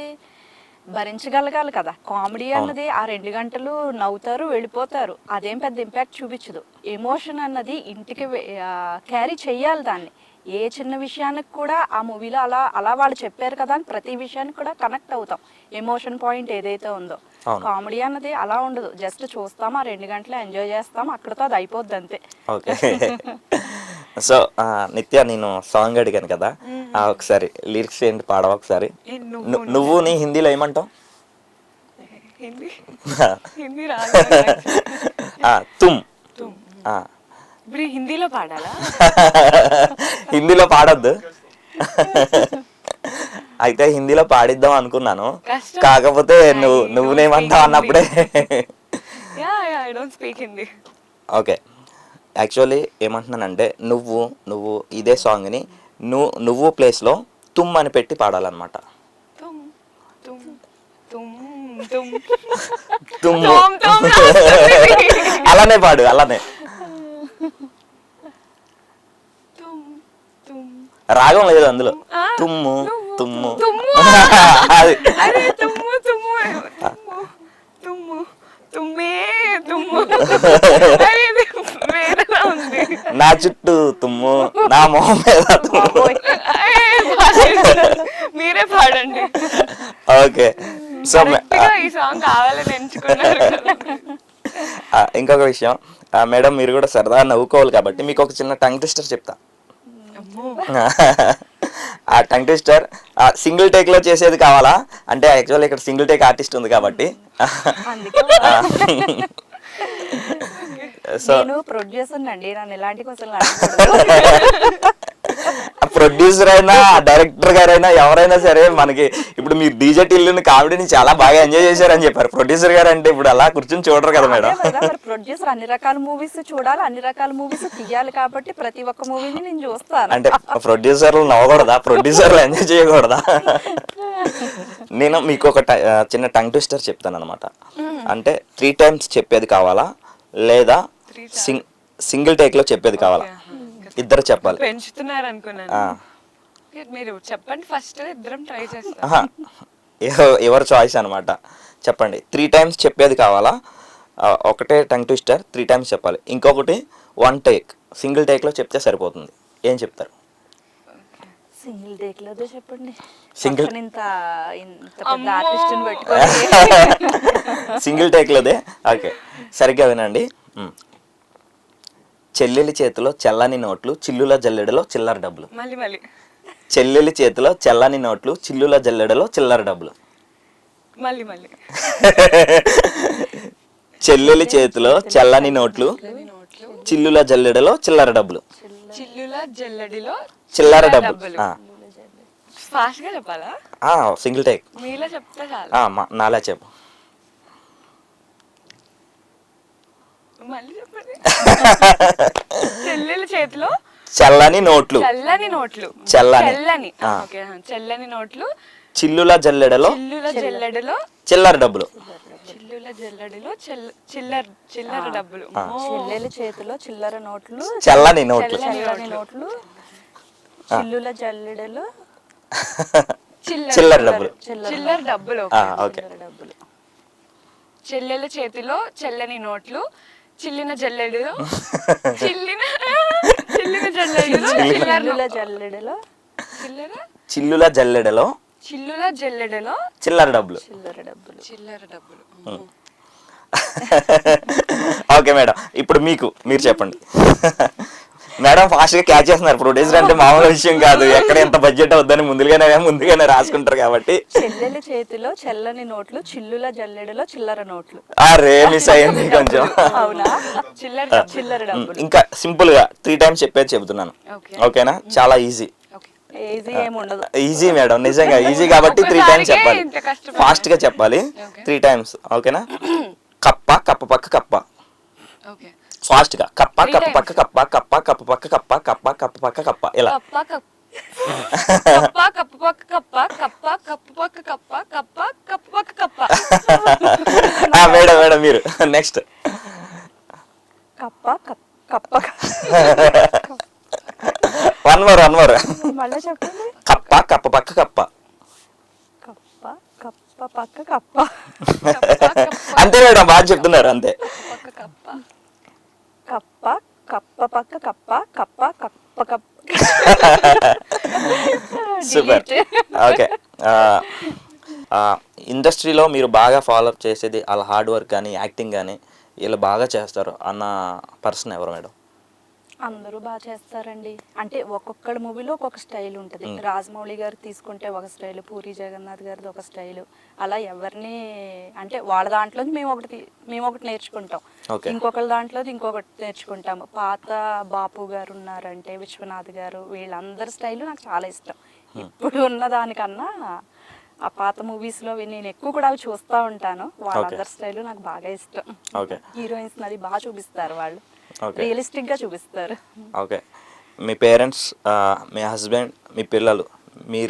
భరించగలగాలి కదా. కామెడీ అన్నది ఆ 2 గంటలు నవ్వుతారు వెళ్ళిపోతారు, అదేం పెద్ద ఇంపాక్ట్ చూపించదు. ఎమోషన్ అన్నది ఇంటికి క్యారీ చెయ్యాలి దాన్ని. ఏ చిన్న విషయానికి కూడా ఆ మూవీలో అలా వాళ్ళు చెప్పారు కదా అని ప్రతి విషయానికి కూడా కనెక్ట్ అవుతాం, ఎమోషన్ పాయింట్ ఏదైతే ఉందో. కామెడీ అన్నది అలా ఉండదు, జస్ట్ చూస్తాం, ఆ 2 గంటలు ఎంజాయ్ చేస్తాం, అక్కడతో అది అయిపోద్ది అంతే. ఓకే. సో నిత్య, నేను సాంగ్ అడిగాను కదా, ఒకసారి లిరిక్స్ ఏంటి పాడవా ఒకసారి? నువ్వు నీ హిందీలో ఏమంటావు? తుమ్. ఇప్పుడు హిందీలో పాడాలా? హిందీలో పాడొద్దు. అయితే హిందీలో పాడిద్దాం అనుకున్నాను, కాకపోతే నువ్వునేమంటావు అన్నప్పుడే. ఓకే, యాక్చువల్లీ ఏమంటున్నానంటే, నువ్వు ఇదే సాంగ్ని నువ్వు ప్లేస్లో తుమ్ అని పెట్టి పాడాలన్నమాట. అలానే పాడు, అలానే. రాగం లేదు అందులో. తుమ్ము తుమ్ము అది నా చుట్టూ తుమ్ము, నా మొహం మీద తుమ్ము. మీరే పాడండి. ఓకే, సో ఈ సాంగ్ కావాలని ఎంచుకున్నారు. ఇంకొక విషయం మేడం, మీరు కూడా సరదాగా నవ్వుకోవాలి కాబట్టి మీకు ఒక చిన్న టంగ్ ట్విస్టర్ చెప్తా. ఆ టంగ్ ట్విస్టర్ సింగిల్ టేక్ లో చేసేది కావాలా అంటే యాక్చువల్ ఇక్కడ సింగిల్ టేక్ ఆర్టిస్ట్ ఉంది కాబట్టి అందుకే సో నేను ప్రొడ్యూసర్ అండి, నన్ను ఇలాంటి క్వశ్చన్లు ప్రొడ్యూసర్ అయినా డైరెక్టర్ గారైనా ఎవరైనా సరే మనకి ఇప్పుడు మీరు డీజే టిల్లుని కామెడీని చాలా బాగా ఎంజాయ్ చేశారని చెప్పారు. ప్రొడ్యూసర్ గారు అంటే ఇప్పుడు అలా కూర్చొని చూడరు కదా మేడం. మరి ప్రొడ్యూసర్ అన్ని రకాల మూవీస్ చూడాలి, అన్ని రకాల మూవీస్ తీయాలి కాబట్టి ప్రతి ఒక్క మూవీని నేను చూస్తాను. అంటే ప్రొడ్యూసర్లు నవ్వకూడదా, ప్రొడ్యూసర్లు ఎంజాయ్ చేయకూడదా? నేను మీకు ఒక చిన్న టంగ్ ట్విస్టర్ చెప్తాను అనమాట. అంటే 3 times చెప్పేది కావాలా లేదా సింగిల్ టేక్ లో చెప్పేది కావాలా? ఇద్దరు చెప్పాలి. పెంచుతున్నారు అనుకున్నాను. మీరు చెప్పండి ఫస్ట్, ఇద్దరం ట్రై చేస్తాం. ఎవరి చాయిస్ అనమాట. చెప్పండి. 3 times చెప్పేది కావాలా? ఒకటే టంగ్ ట్విస్టర్ 3 times చెప్పాలి. ఇంకొకటి 1 take సింగిల్ టేక్ లో చెప్తే సరిపోతుంది. ఏం చెప్తారు? సింగిల్ టేక్ లోదే చెప్పండి. సింగిల్ ఇంత పెద్ద ఆర్టిస్ట్ని పెట్టుకొని సింగిల్ టేక్ లోదే. ఓకే, సరిగ్గా వినండి. చెల్లెలి చేతిలో చల్లని నోట్లు, చిల్లుల జల్లెడలో చిల్లర డబ్బులు. మళ్ళీ చెల్లెలి చేతిలో చల్లని నోట్లు, చిల్లుల జల్లెడలో చిల్లర డబ్బులు. మళ్ళీ చెల్లెలి చేతిలో చల్లని నోట్లు, చిల్లుల జల్లెడలో చిల్లర డబ్బులు. చిల్లుల జల్లెడిలో చిల్లర డబ్బులు. ఫాస్ట్ గా చెప్పాలా? Single take. మీలో చెప్తే చాలు. నాలా చెప్పు. మళ్ళీ చెప్పండి. చెల్లెల చేతిలో చల్లని నోట్లు, చల్లని నోట్లు, చల్లని ఓకే, చల్లని నోట్లు, చిల్లుల జల్లెడలో చిల్లర డబ్బులు. చిల్లుల జల్లెడలో చిల్లర డబ్బులు. చెల్లెల చేతిలో చిల్లర నోట్లు, చల్లని నోట్లు, చల్లని నోట్లు, చిల్లుల జల్లెడలో చిల్లర డబ్బులు. చిల్లర డబ్బులు. ఓకే. చెల్లెల చేతిలో చల్లని నోట్లు, చిల్లిన జల్లెడలో చిల్లిన జల్లెడలో చిల్లుల జల్లెడలో చిల్లుల జల్లెడలో చిల్లర డబ్బులు. చిల్లర డబ్బులు. ఓకే మేడం, ఇప్పుడు మీరు చెప్పండి. మేడం ఫాస్ట్ గా క్యాచ్ చేస్తున్నారు. ప్రొడ్యూసర్ అంటే మామూలు విషయం కాదు. ఎక్కడ ఎంత బడ్జెట్ అవుద్దని ముందుగానే రాసుకుంటారు కాబట్టి. చెల్లెల చేతిలో చల్లని నోట్లు, చిల్లుల జల్లెడలో చిల్లర నోట్లు. మిస్ అయింది కొంచెం. అవునా? చిల్లర డబ్బులు. ఇంకా సింపుల్ గా 3 times చెప్పేది చెబుతున్నాను. ఓకేనా? చాలా ఈజీ. ఈజీ ఏమి ఉండదు. ఈజీ మేడం, నిజంగా ఈజీ కాబట్టి 3 times చెప్పాలి. ఫాస్ట్ గా చెప్పాలి 3 times. ఓకేనా? కప్ప కప్ప పక్క కప్ప. ఫాస్ట్ గా కప్ప కప్ప పక్క కప్ప, కప్ప కప్ప పక్క కప్ప, కప్ప కప్ప పక్క కప్ప. ఇలా మేడం మీరు నెక్స్ట్. కప్ప కప్ప వన్ మోర్ మళ్ళీ చెప్పండి. కప్ప కప్ప పక్క కప్ప, కప్ప కప్ప పక్క కప్ప. అంతే మేడం, బాగా చెప్తున్నారు. అంతే. కప్ప కప్ప పక్క కప్ప, కప్ప కప్ప కప్ప. సూపర్. ఓకే. ఇండస్ట్రీలో మీరు బాగా ఫాలో అప్ చేసేది వాళ్ళ హార్డ్ వర్క్ కానీ యాక్టింగ్ కానీ వీళ్ళు బాగా చేస్తారు అన్న పర్సన్ ఎవరు మేడం? అందరూ బాగా చేస్తారండి. అంటే ఒక్కొక్కళ్ళ మూవీలో ఒక్కొక్క స్టైల్ ఉంటుంది. రాజమౌళి గారు తీసుకుంటే ఒక స్టైల్, పూరి జగన్నాథ్ గారిది ఒక స్టైల్. అలా ఎవరిని అంటే వాళ్ళ దాంట్లో మేము ఒకటి నేర్చుకుంటాం, ఇంకొకళ్ళ దాంట్లో ఇంకొకటి నేర్చుకుంటాము. పాత బాపు గారు ఉన్నారంటే, విశ్వనాథ్ గారు, వీళ్ళందరి స్టైల్ నాకు చాలా ఇష్టం. ఇప్పుడు ఉన్న దానికన్నా ఆ పాత మూవీస్లో నేను ఎక్కువ కూడా అవి చూస్తూ ఉంటాను. వాళ్ళందరి స్టైల్ నాకు బాగా ఇష్టం. హీరోయిన్స్ అది బాగా చూపిస్తారు, వాళ్ళు రియలిస్టిక్ గా చూపిస్తారు. ఓకే. మీ పేరెంట్స్, మీ హస్బెండ్, మీ పిల్లలు, మీ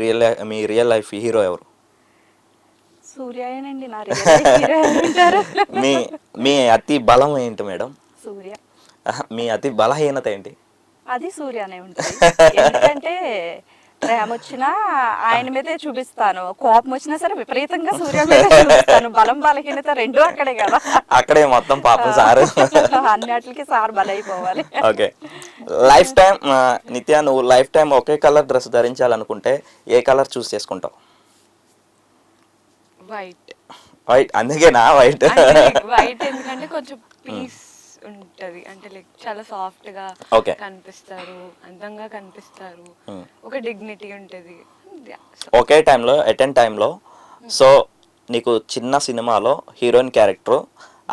రియల్ లైఫ్ హీరో ఎవరు? సూర్యనండి నా రియల్. మీ అతి బలం ఏంటి మేడం? సూర్య. మీ అతి బలహీనత ఏంటి? అది సూర్యనే ఉంటుంది. ఎందుకంటే ప్రేమ వచ్చినా ఆయన మీదే చూపిస్తాను, కోపం వచ్చినా సరే విపరీతంగా సూర్య మీదే చూపిస్తాను. బలం బలహీనత రెండు అక్కడే కదా. అక్కడే మొత్తం పాపం సార్. అన్నిటికి సార్ బలైపోవాలి. ఓకే. లైఫ్ టైం నిత్య, నువ్వు లైఫ్ టైం ఒకే కలర్ డ్రెస్ ధరించాలనుకుంటే ఏ కలర్ చూస్ చేసుకుంటావు? వైట్. అందుకేనా వైట్? వైట్ ఎందుకంటే కొంచెం పీస్ ఉంటది, అంటే లైక్ చాలా సాఫ్ట్ గా Okay. కనిపిస్తారు, అందంగా కనిపిస్తారు, Hmm. ఒక డిగ్నిటీ ఉంటది. Yeah, so ఒకే టైంలో అటెండ్ టైంలో సో నీకు చిన్న సినిమాలో హీరోయిన్ క్యారెక్టర్,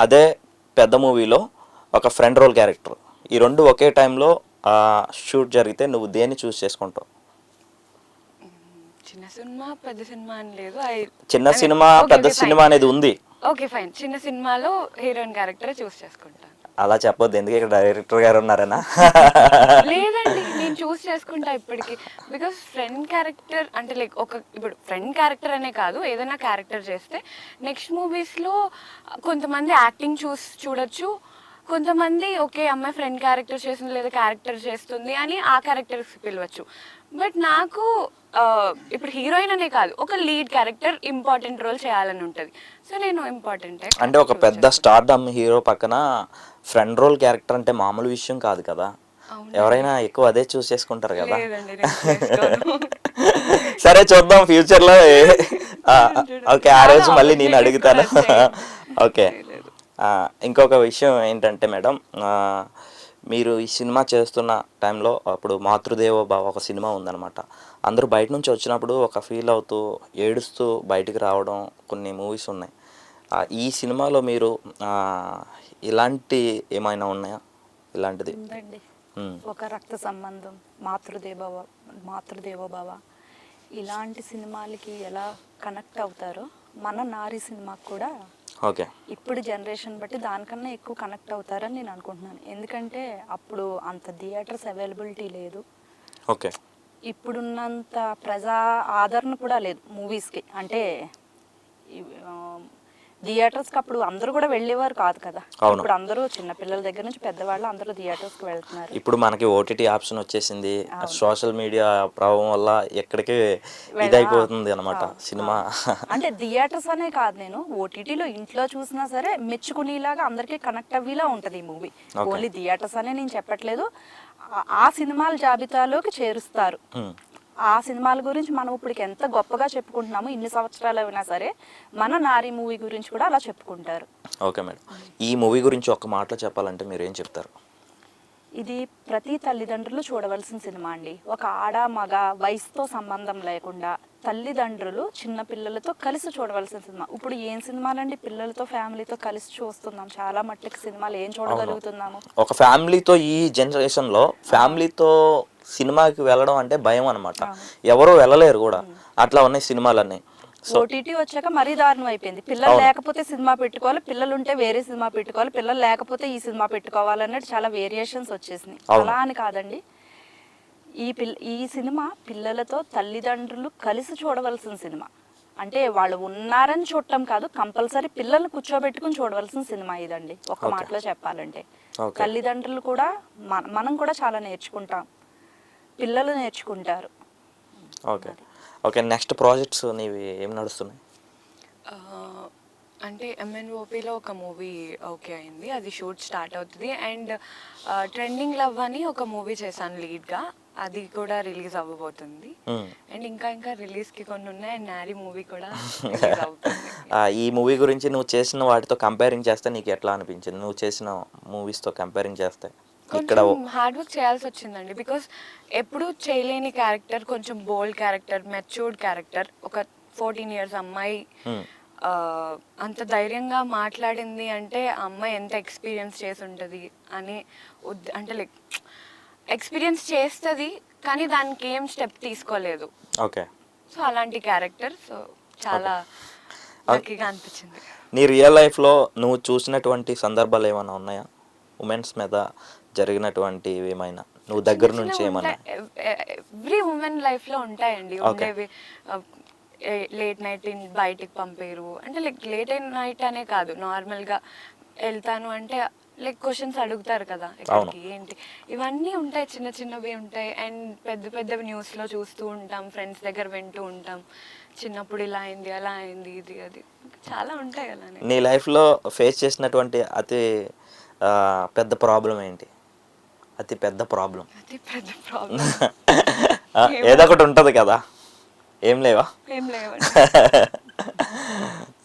అదే పెద్ద మూవీలో ఒక ఫ్రెండ్ రోల్ క్యారెక్టర్, ఈ రెండు ఒకే టైంలో షూట్ జరిగితే నువ్వు దేన్ని చూస్ చేసుకుంటావు? చిన్న సినిమా పెద్ద సినిమా అని లేదు. చిన్న సినిమా పెద్ద సినిమా అనేది ఉంది. ఓకే ఫైన్, చిన్న సినిమాలో హీరోయిన్ క్యారెక్టర్ చూస్ చేసుకుంటాను. అలా చెప్పొద్దు, ఎందుకు ఇక్కడ డైరెక్టర్ గారు ఉన్నారనా? లేదండి, నేను చూస్ చేసుకుంటా ఇప్పటికి. బికాస్ ఫ్రెండ్ క్యారెక్టర్ అంటే లైక్ ఇప్పుడు ఫ్రెండ్ క్యారెక్టర్ అనే కాదు, ఏదైనా క్యారెక్టర్ చేస్తే నెక్స్ట్ మూవీస్లో కొంతమంది యాక్టింగ్ చూడొచ్చు, కొంతమంది ఓకే అమ్మాయి ఫ్రెండ్ క్యారెక్టర్ చేస్తుంది లేదా క్యారెక్టర్ చేస్తుంది అని ఆ క్యారెక్టర్స్ పిలవచ్చు. బట్ నాకు ఇప్పుడు హీరోయిన్ అనే కాదు, ఒక లీడ్ క్యారెక్టర్ ఇంపార్టెంట్ రోల్ చేయాలని ఉంటుంది. సో నేను ఇంపార్టెంట్ అంటే ఒక పెద్ద స్టార్డమ్ హీరో పక్కన ఫ్రెండ్ రోల్ క్యారెక్టర్ అంటే మామూలు విషయం కాదు కదా. ఎవరైనా ఎక్కువ అదే చూస్ చేసుకుంటారు కదా. లేదండి, నేను చేసుకోను. సరే చూద్దాం ఫ్యూచర్లో. ఓకే, ఆ రోజు మళ్ళీ నేను అడుగుతాను. ఓకే, ఇంకొక విషయం ఏంటంటే మేడం, మీరు ఈ సినిమా చేస్తున్న టైంలో అప్పుడు మాతృదేవో భవ ఒక సినిమా ఉందన్నమాట. అందరూ బయట నుంచి వచ్చినప్పుడు ఒక ఫీల్ అవుతూ ఏడుస్తూ బయటికి రావడం కొన్ని మూవీస్ ఉన్నాయి. ఈ సినిమాలో మీరు ఇలాంటి ఏమైనా ఉన్నాయా? ఇలాంటిది ఉందండి. ఒక రక్త సంబంధం, మాతృదేవోభవ ఇలాంటి సినిమాలకి ఎలా కనెక్ట్ అవుతారో మన నారి సినిమాకి కూడా ఓకే ఇప్పుడు జనరేషన్ బట్టి దానికన్నా ఎక్కువ కనెక్ట్ అవుతారని నేను అనుకుంటున్నాను. ఎందుకంటే అప్పుడు అంత థియేటర్స్ అవైలబిలిటీ లేదు, ఓకే ఇప్పుడున్నంత ప్రజా ఆదరణ కూడా లేదు మూవీస్కి. అంటే థియేటర్స్కి అప్పుడు అందరూ కూడా వెళ్ళేవారు కాదు కదా. ఇప్పుడు అందరూ చిన్నపిల్లల దగ్గర నుంచి పెద్దవాళ్ళు అందరూ థియేటర్స్కి వెళ్తున్నారు. ఇప్పుడు మనకి ఓటీటీ ఆప్షన్ వచ్చేసింది, సోషల్ మీడియా ప్రభావం వల్ల ఎక్కడికి ఇదైపోతుంది అనమాట సినిమా. అంటే థియేటర్స్ అనే కాదు, నేను ఓటీటీలో ఇంట్లో చూసినా సరే మెచ్చుకునేలాగా అందరికీ కనెక్ట్ అవ్వేలా ఉంటుంది ఈ మూవీ. ఓన్లీ థియేటర్స్ అనే నేను చెప్పట్లేదు, ఆ సినిమాల జాబితాలోకి చేరుస్తారు. ఆ సినిమాల గురించి మనం ఇప్పుడు ఎంత గొప్పగా చెప్పుకుంటున్నాము, ఇన్ని సంవత్సరాలు అయినా సరే మన నారి మూవీ గురించి కూడా అలా చెప్పుకుంటారు. ఓకే మేడం, ఈ మూవీ గురించి ఒక్క మాటలో చెప్పాలంటే మీరు ఏం చెప్తారు? ఇది ప్రతి తల్లిదండ్రులు చూడవలసిన సినిమా అండి. ఒక ఆడ మగ వయసుతో సంబంధం లేకుండా తల్లిదండ్రులు చిన్న పిల్లలతో కలిసి చూడవలసిన సినిమా. ఇప్పుడు ఏం సినిమాలండి పిల్లలతో ఫ్యామిలీతో కలిసి చూస్తున్నాం, చాలా మట్టుకు సినిమాలు ఏం చూడగలుగుతున్నాము. ఒక ఫ్యామిలీతో ఈ జనరేషన్లో ఫ్యామిలీతో సినిమాకి వెళ్ళడం అంటే భయం అనమాట, ఎవరు వెళ్ళలేరు కూడా, అట్లా ఉన్నాయి సినిమాలన్నీ. ఓటీటీ వచ్చాక మరీ దారుణం అయిపోయింది. పిల్లలు లేకపోతే సినిమా పెట్టుకోవాలి, పిల్లలు ఉంటే వేరే సినిమా పెట్టుకోవాలి, పిల్లలు లేకపోతే ఈ సినిమా పెట్టుకోవాలి అన్నట్టు చాలా వేరియేషన్స్ వచ్చేసినాయి. అలా అని కాదండి, ఈ సినిమా పిల్లలతో తల్లిదండ్రులు కలిసి చూడవలసిన సినిమా. అంటే వాళ్ళు ఉన్నారని చూడటం కాదు, కంపల్సరీ పిల్లల్ని కూర్చోబెట్టుకుని చూడవలసిన సినిమా ఇదండి. ఒక మాటలో చెప్పాలంటే తల్లిదండ్రులు కూడా మనం కూడా చాలా నేర్చుకుంటాం, పిల్లలు నేర్చుకుంటారు. ఓకే ఓకే, నెక్స్ట్ ప్రాజెక్ట్స్ నీవి ఏం నడుస్తున్నాయి? అంటే ఎంఎన్ఓపిలో ఒక మూవీ ఓకే అయింది, అది షూట్ స్టార్ట్ అవుతుంది. అండ్ ట్రెండింగ్ లవ్ అని ఒక మూవీ చేశాను లీడ్గా, అది కూడా రిలీజ్ అవ్వబోతుంది. అండ్ ఇంకా రిలీజ్కి కొన్ని ఉన్నాయి, అండ్ నారీ మూవీ కూడా రిలీజ్ అవుతుంది. ఈ మూవీ గురించి నువ్వు చేసిన వాటితో కంపేరింగ్ చేస్తే నీకు ఎట్లా అనిపించింది? నువ్వు చేసిన మూవీస్తో కంపేరింగ్ చేస్తే కొంచెం హార్డ్ వర్క్ చేయాల్సి వచ్చిందండి. బికాస్ ఎప్పుడు చేయలేని క్యారెక్టర్, కొంచెం బోల్డ్ క్యారెక్టర్, మెచ్యూర్డ్ క్యారెక్టర్, ఒక 14 years అమ్మాయి అంత ధైర్యంగా మాట్లాడింది అంటే ఆ అమ్మాయి ఎంత ఎక్స్పీరియన్స్ చేసి ఉంటుంది అని. అంటే లైక్ ఎక్స్పీరియన్స్ చేస్తుంది కానీ దానికి ఏం స్టెప్ తీసుకోలేదు. ఓకే, సో అలాంటి క్యారెక్టర్, సో చాలా లక్కీగా అనిపించింది. నీ రియల్ లైఫ్లో నువ్వు చూసినటువంటి సందర్భాలు ఏమైనా ఉన్నాయా? ఉమెన్స్ మీద జరిగినటువంటి ఏమైనా నువ్వు దగ్గర నుంచి ఏమన్నా? ఎవ్రీ ఉమెన్ లైఫ్లో ఉంటాయండి, ఉండేవి. లేట్ నైట్ బయటికి పంపారు అంటే లైక్ లేట్ నైట్ అనే కాదు, నార్మల్గా వెళ్తాను అంటే లైక్ క్వశ్చన్స్ అడుగుతారు కదా ఎక్కడికి ఏంటి, ఇవన్నీ ఉంటాయి, చిన్న చిన్నవి ఉంటాయి. అండ్ పెద్ద పెద్దవి న్యూస్లో చూస్తూ ఉంటాం, ఫ్రెండ్స్ దగ్గర వింటూ ఉంటాం, చిన్నప్పుడు ఇలా అయింది అలా అయింది ఇది అది చాలా ఉంటాయి కదా. నీ లైఫ్లో ఫేస్ చేసినటువంటి అతి పెద్ద ప్రాబ్లం ఏంటి? అతి పెద్ద ప్రాబ్లం ఏదో ఒకటి ఉంటుంది కదా, ఏం లేవా? ఏం లేవా?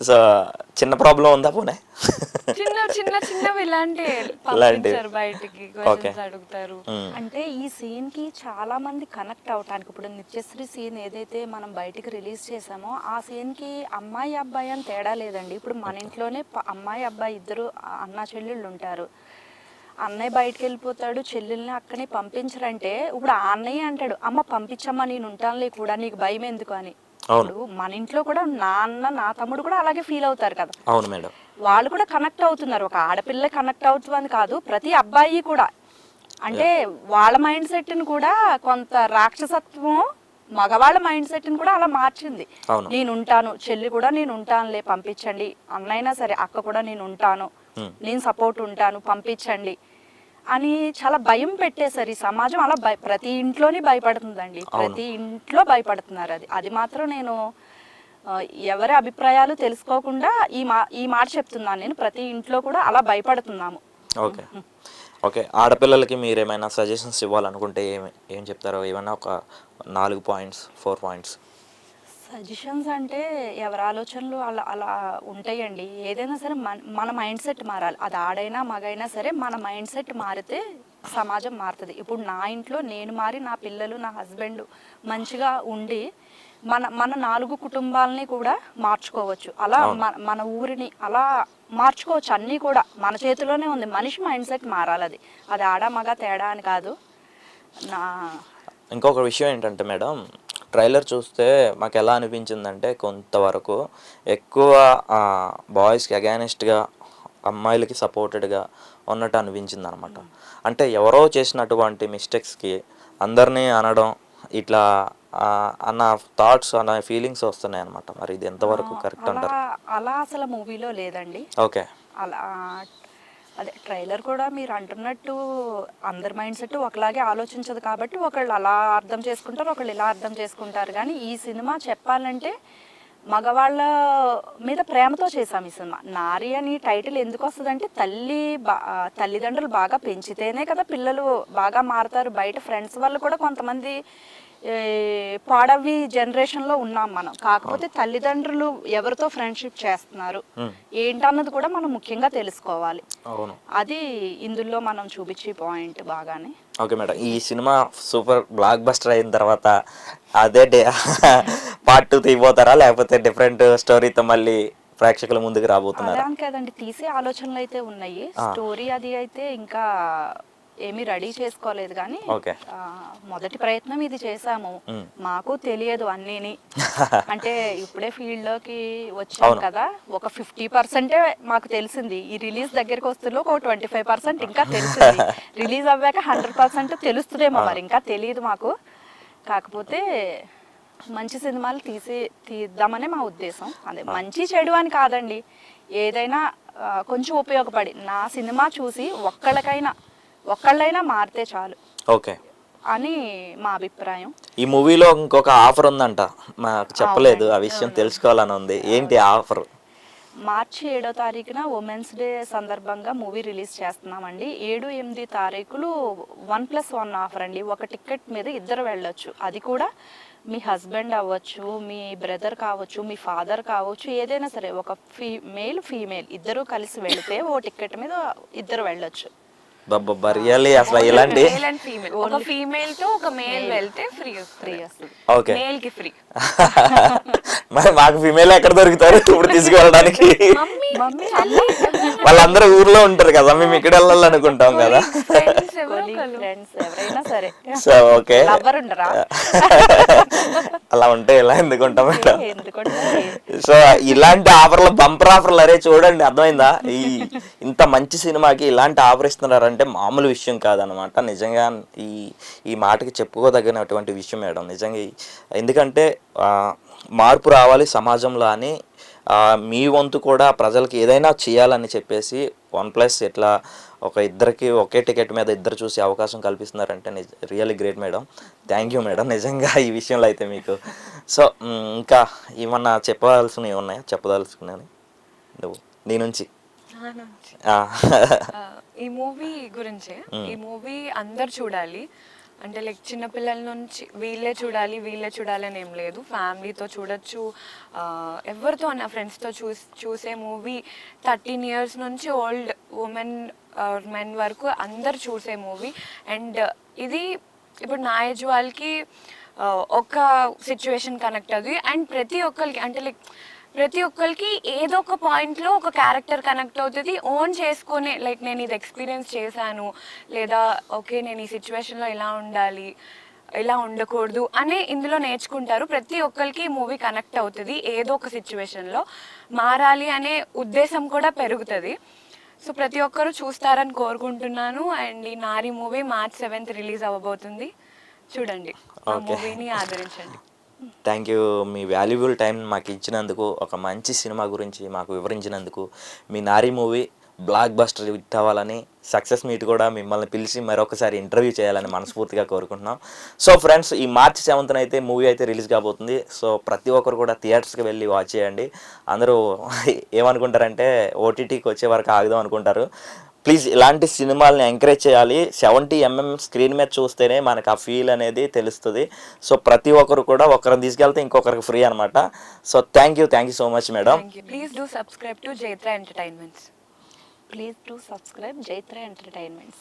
సో చిన్న ప్రాబ్లం ఉందా పోనే? చిన్న చిన్న చిన్నవి ఇలాంటి ఇలాంటివి. పంపించారు బయటికి, క్వశ్చన్స్ అడుగుతారు. అంటే ఈ సీన్ కి చాలా మంది కనెక్ట్ అవటానికి, ఇప్పుడు నిత్యశ్రీ సీన్ ఏదైతే మనం బయటికి రిలీజ్ చేసామో ఆ సీన్ కి అమ్మాయి అబ్బాయి అని తేడా లేదండి. ఇప్పుడు మన ఇంట్లోనే అమ్మాయి అబ్బాయి ఇద్దరు అన్నా చెల్లెళ్ళు ఉంటారు. అన్నయ్య బయటికి వెళ్ళిపోతాడు, చెల్లెల్ని అక్కనే పంపించరంటే ఇప్పుడు ఆ అన్నయ్య అంటాడు, అమ్మ పంపించమ్మా నేను ఉంటానులే కూడా, నీకు భయం ఎందుకు అని. అవును. ఇప్పుడు మన ఇంట్లో కూడా నా అన్న నా తమ్ముడు కూడా అలాగే ఫీల్ అవుతారు కదా. అవును మేడం. వాళ్ళు కూడా కనెక్ట్ అవుతున్నారు. ఒక ఆడపిల్ల కనెక్ట్ అవుతుందని కాదు, ప్రతి అబ్బాయి కూడా. అంటే వాళ్ళ మైండ్ సెట్ని కూడా కొంత రాక్షసత్వం మగవాళ్ళ మైండ్ సెట్ని కూడా అలా మార్చింది. అవును. నేను ఉంటాను, చెల్లి కూడా నేను ఉంటానులే పంపించండి, అన్నైనా సరే అక్క కూడా నేను ఉంటాను, నేను సపోర్ట్ ఉంటాను పంపించండి అని చాలా భయం పెట్టేశారు. ఈ సమాజం అలా ప్రతి ఇంట్లోనే భయపడుతుందండి, ప్రతి ఇంట్లో భయపడుతున్నారు. అది మాత్రం నేను ఎవరి అభిప్రాయాలు తెలుసుకోకుండా ఈ మాట చెప్తున్నాను. నేను ప్రతి ఇంట్లో కూడా అలా భయపడుతున్నాము. ఓకే. ఓకే, ఆడపిల్లలకి మీరు ఏమైనా సజెషన్స్ ఇవ్వాలనుకుంటే ఏం చెప్తారో? ఏమైనా ఒక 4 పాయింట్స్, 4 పాయింట్స్. సజెషన్స్ అంటే ఎవరి ఆలోచనలు అలా అలా ఉంటాయండి. ఏదైనా సరే మన మైండ్ సెట్ మారాలి. అది ఆడైనా మగైనా సరే మన మైండ్ సెట్ మారితే సమాజం మారుతుంది. ఇప్పుడు నా ఇంట్లో నేను మారి, నా పిల్లలు, నా హస్బెండ్ మంచిగా ఉండి మన 4 కుటుంబాలని కూడా మార్చుకోవచ్చు. అలా మన ఊరిని అలా మార్చుకోవచ్చు. అన్నీ కూడా మన చేతిలోనే ఉంది. మనిషి మైండ్ సెట్ మారాలి. అది ఆడ మగ తేడా అని కాదు. ఇంకొక విషయం ఏంటంటే మేడం, ట్రైలర్ చూస్తే మాకు ఎలా అనిపించిందంటే కొంతవరకు ఎక్కువ బాయ్స్కి అగైనెస్ట్గా, అమ్మాయిలకి సపోర్టెడ్గా ఉన్నట్టు అనిపించింది అనమాట. అంటే ఎవరో చేసినటువంటి మిస్టేక్స్కి అందరినీ అనడం ఇట్లా అన్న థాట్స్, అన్న ఫీలింగ్స్ వస్తున్నాయి అనమాట. మరి ఇది ఎంతవరకు కరెక్ట్ అంటారు? అలా అసలు మూవీలో లేదండి. ఓకే. అలా అదే ట్రైలర్ కూడా మీరు అంటున్నట్టు అందరి మైండ్ సెట్ ఒకలాగే ఆలోచించదు కాబట్టి ఒకళ్ళు అలా అర్థం చేసుకుంటారు, ఒకళ్ళు ఇలా అర్థం చేసుకుంటారు. కానీ ఈ సినిమా చెప్పాలంటే మగవాళ్ళ మీద ప్రేమతో చేసాం ఈ సినిమా. నారి అని టైటిల్ ఎందుకు వస్తుందంటే తల్లిదండ్రులు బాగా పెంచితేనే కదా పిల్లలు బాగా మారుతారు. బయట ఫ్రెండ్స్ వాళ్ళు కూడా కొంతమంది పాడవి జనరేషన్లో ఉన్నాం మనం. కాకపోతే తల్లిదండ్రులు ఎవరితో ఫ్రెండ్షిప్ చేస్తున్నారు ఏంటన్నది కూడా మనం ముఖ్యంగా తెలుసుకోవాలి. అవును, అది ఇందులో మనం చూపించే పాయింట్ బాగానే. ఓకే మేడం, ఈ సినిమా సూపర్ బ్లాక్ బస్టర్ అయిన తర్వాత అదే పార్ట్ 2 తీయబోతారా, లేకపోతే డిఫరెంట్ స్టోరీతో మళ్ళీ ప్రేక్షకుల ముందుకు రాబోతున్నారా? అలా కదండి, తీసే ఆలోచనలు అయితే ఉన్నాయి. స్టోరీ అది అయితే ఇంకా ఏమీ రెడీ చేసుకోలేదు. కానీ మొదటి ప్రయత్నం ఇది చేసాము. మాకు తెలియదు అన్నీని. అంటే ఇప్పుడే ఫీల్డ్ లోకి వచ్చాం కదా, ఒక 50% మాకు తెలిసింది. ఈ రిలీజ్ దగ్గరికి వస్తులో ఒక 25% ఇంకా తెలిసింది. రిలీజ్ అవ్వాక 100% తెలుస్తుందేమో, మరి ఇంకా తెలియదు మాకు. కాకపోతే మంచి సినిమాలు తీద్దామనే మా ఉద్దేశం. అదే మంచి చెడు అని కాదండి, ఏదైనా కొంచెం ఉపయోగపడి నా సినిమా చూసి ఒక్కళ్ళైనా మారితే చాలు. ఓకే అని మా అభిప్రాయం. ఈ మూవీలో ఇంకొక ఆఫర్ ఉందంట, మాకు చెప్పలేదు, ఆ విషయం తెలుసుకోవాలని ఉంది. ఏంటి ఆఫర్? మార్చి 7వ తారీఖున ఉమెన్స్ డే సందర్భంగా మూవీ రిలీజ్ చేస్తున్నామండి. 7, 8 తారీఖులు 1+1 ఆఫర్ అండి. ఒక టికెట్ మీద ఇద్దరు వెళ్ళొచ్చు. అది కూడా మీ హస్బెండ్ అవ్వచ్చు, మీ బ్రదర్ కావచ్చు, మీ ఫాదర్ కావచ్చు, ఏదైనా సరే ఒక మేల్ ఫీమేల్ ఇద్దరు కలిసి వెళితే ఓ టికెట్ మీద ఇద్దరు వెళ్ళొచ్చు. రియల్లీ అసలు ఇలాంటి ఒక ఫీమేల్ తో ఒక మేల్ వెళ్తే ఫ్రీ వస్తుంది. ఓకే, మేల్ కి ఫ్రీ. మరి మాకు ఫీమేల్ ఎక్కడ దొరుకుతారు ఇప్పుడు తీసుకువెళ్ళడానికి? వాళ్ళందరూ ఊర్లో ఉంటారు కదా, మేము ఇక్కడ వెళ్ళాలనుకుంటాం కదా. ఎవరైనా సరే. సో ఓకే, అలా ఉంటే ఎలా ఎందుకుంటాం మేడం? సో ఇలాంటి ఆఫర్లు, బంపర్ ఆఫర్లు, అరే చూడండి అర్థమైందా, ఇంత మంచి సినిమాకి ఇలాంటి ఆఫర్ ఇస్తున్నారంటే మామూలు విషయం కాదనమాట. నిజంగా ఈ మాటకి చెప్పుకోదగినటువంటి విషయం మేడం నిజంగా. ఎందుకంటే మార్పు రావాలి సమాజంలో అని మీ వంతు కూడా ప్రజలకి ఏదైనా చేయాలని చెప్పేసి 1+ ఇట్లా ఒక ఇద్దరికి ఒకే టికెట్ మీద ఇద్దరు చూసే అవకాశం కల్పిస్తున్నారంటే really great madam. Thank you madam నిజంగా ఈ విషయంలో అయితే మీకు. సో ఇంకా ఏమన్నా చెప్పాల్సినవి ఉన్నాయా? చెప్పదలుచుకున్నాను నువ్వు నీ నుంచి. ఈ మూవీ గురించే, ఈ మూవీ అందరు చూడాలి. అంటే లైక్ చిన్నపిల్లల నుంచి వీళ్ళే చూడాలి అని ఏం లేదు, ఫ్యామిలీతో చూడొచ్చు, ఎవరితో అన్న ఫ్రెండ్స్తో చూసే మూవీ. 13 years నుంచి ఓల్డ్ ఉమెన్ మెన్ వరకు అందరు చూసే మూవీ. అండ్ ఇది ఇప్పుడు నా ఏజ్ వాళ్ళకి ఒక సిచ్యువేషన్ కనెక్ట్ అవుతుంది. అండ్ ప్రతి ఒక్కరికి అంటే లైక్ ప్రతి ఒక్కరికి ఏదో ఒక పాయింట్లో ఒక క్యారెక్టర్ కనెక్ట్ అవుతుంది. ఓన్ చేసుకునే లైక్ నేను ఇది ఎక్స్పీరియన్స్ చేశాను, లేదా ఓకే నేను ఈ సిచ్యువేషన్లో ఇలా ఉండాలి, ఇలా ఉండకూడదు అని ఇందులో నేర్చుకుంటారు. ప్రతి ఒక్కరికి ఈ మూవీ కనెక్ట్ అవుతుంది, ఏదో ఒక సిచ్యువేషన్లో మారాలి అనే ఉద్దేశం కూడా పెరుగుతుంది. సో ప్రతి ఒక్కరు చూస్తారని కోరుకుంటున్నాను. అండ్ ఈ నారి మూవీ March 7th రిలీజ్ అవ్వబోతుంది, చూడండి, ఆ మూవీని ఆదరించండి. Thank you, me valuable time మాకు ఇచ్చినందుకు, ఒక మంచి సినిమా గురించి మాకు వివరించినందుకు. మీ నారి మూవీ బ్లాక్ బస్టర్ హిట్ అవ్వాలని, సక్సెస్ మీట్ కూడా మిమ్మల్ని పిలిచి మరొకసారి ఇంటర్వ్యూ చేయాలని మనస్ఫూర్తిగా కోరుకుంటున్నాం. సో ఫ్రెండ్స్, ఈ March 7th అయితే మూవీ అయితే రిలీజ్ కాబోతుంది. సో ప్రతి ఒక్కరు కూడా థియేటర్స్కి వెళ్ళి వాచ్ చేయండి. అందరూ ఏమనుకుంటారంటే ఓటీటీకి వచ్చే వరకు ఆగుదాం అనుకుంటారు. ప్లీజ్ ఇలాంటి సినిమాలని ఎంకరేజ్ చేయాలి. 70mm స్క్రీన్ మీద చూస్తేనే మనకు ఆ ఫీల్ అనేది తెలుస్తుంది. సో ప్రతి ఒక్కరు కూడా ఒకరిని తీసుకెళ్తే ఇంకొకరికి ఫ్రీ అనమాట. So thank you so much madam. Please do subscribe to Jaitra entertainments. Please do subscribe Jaitra Entertainments.